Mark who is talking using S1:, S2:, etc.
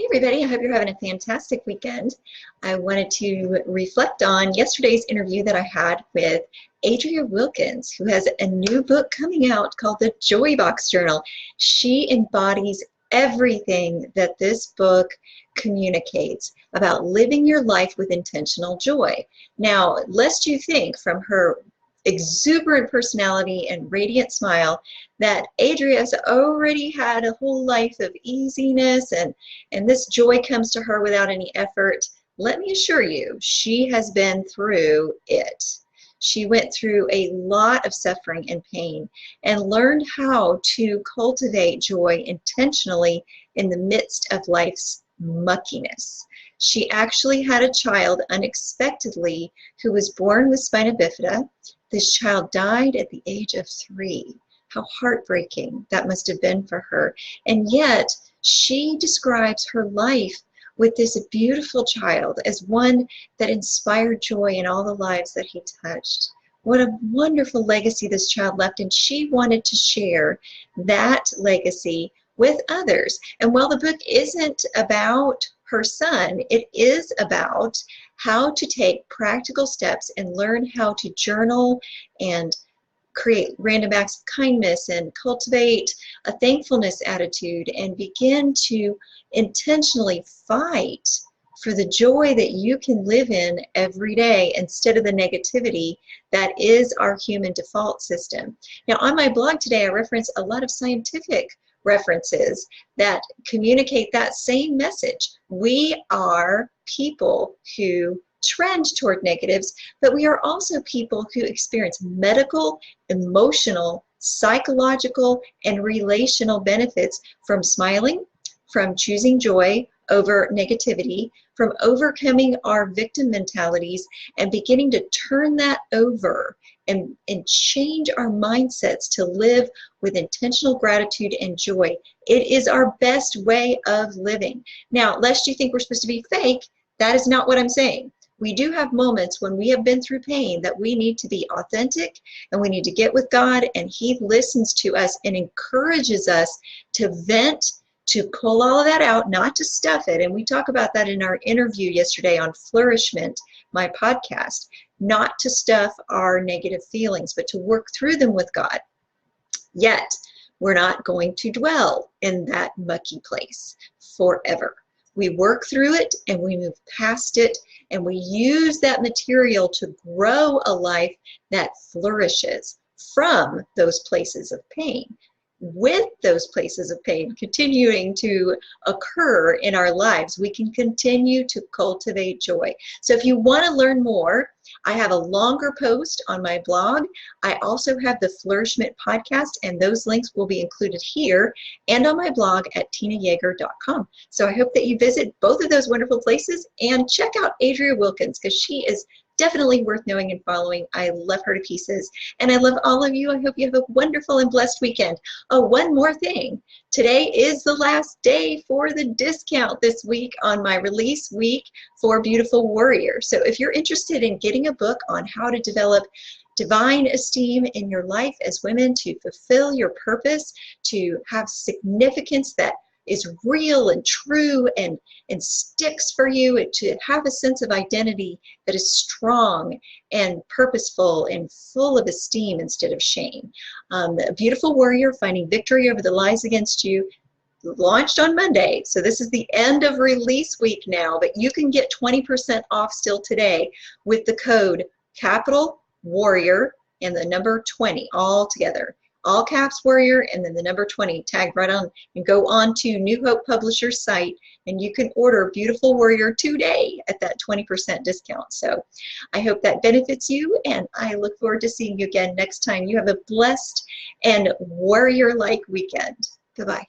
S1: Hey everybody, I hope you're having a fantastic weekend. I wanted to reflect on yesterday's interview that I had with Adria Wilkins, who has a new book coming out called The Joy Box Journal. She embodies everything that this book communicates about living your life with intentional joy. Now, lest you think from her exuberant personality and radiant smile that Adria has already had a whole life of easiness and this joy comes to her without any effort. Let me assure you, she has been through it. She went through a lot of suffering and pain and learned how to cultivate joy intentionally in the midst of life's muckiness. She actually had a child unexpectedly who was born with spina bifida. This child died at the age of 3. How heartbreaking that must have been for her. And yet, she describes her life with this beautiful child as one that inspired joy in all the lives that he touched. What a wonderful legacy this child left, and she wanted to share that legacy with others. And while the book isn't about her son, it is about how to take practical steps and learn how to journal and create random acts of kindness and cultivate a thankfulness attitude and begin to intentionally fight for the joy that you can live in every day instead of the negativity that is our human default system. Now, on my blog today, I reference a lot of scientific references that communicate that same message. We are people who trend toward negatives, but we are also people who experience medical, emotional, psychological, and relational benefits from smiling, from choosing joy over negativity, from overcoming our victim mentalities and beginning to turn that over and change our mindsets to live with intentional gratitude and joy. It is our best way of living. Now, lest you think we're supposed to be fake, that is not what I'm saying. We do have moments when we have been through pain that we need to be authentic and we need to get with God, and He listens to us and encourages us to vent, to pull all of that out, not to stuff it. And we talk about that in our interview yesterday on Flourish-Meant, my podcast, not to stuff our negative feelings, but to work through them with God. Yet, we're not going to dwell in that mucky place forever. We work through it and we move past it, and we use that material to grow a life that flourishes from those places of pain. With those places of pain continuing to occur in our lives, we can continue to cultivate joy. So if you want to learn more, I have a longer post on my blog. I also have the Flourish-Meant podcast, and those links will be included here and on my blog at tinayeager.com. So I hope that you visit both of those wonderful places and check out Adria Wilkins, because she is definitely worth knowing and following. I love her to pieces, and I love all of you. I hope you have a wonderful and blessed weekend. Oh, one more thing. Today is the last day for the discount this week on my release week for Beautiful Warrior. So if you're interested in getting a book on how to develop divine esteem in your life as women, to fulfill your purpose, to have significance that is real and true and sticks for you, and to have a sense of identity that is strong and purposeful and full of esteem instead of shame. A Beautiful Warrior, Finding Victory Over the Lies Against You, launched on Monday. So this is the end of release week now, but you can get 20% off still today with the code capital warrior and the number 20 all together. All caps Warrior and then the number 20 tagged right on, and go on to New Hope Publisher's site and you can order Beautiful Warrior today at that 20% discount. So I hope that benefits you, and I look forward to seeing you again next time. You have a blessed and warrior-like weekend. Goodbye.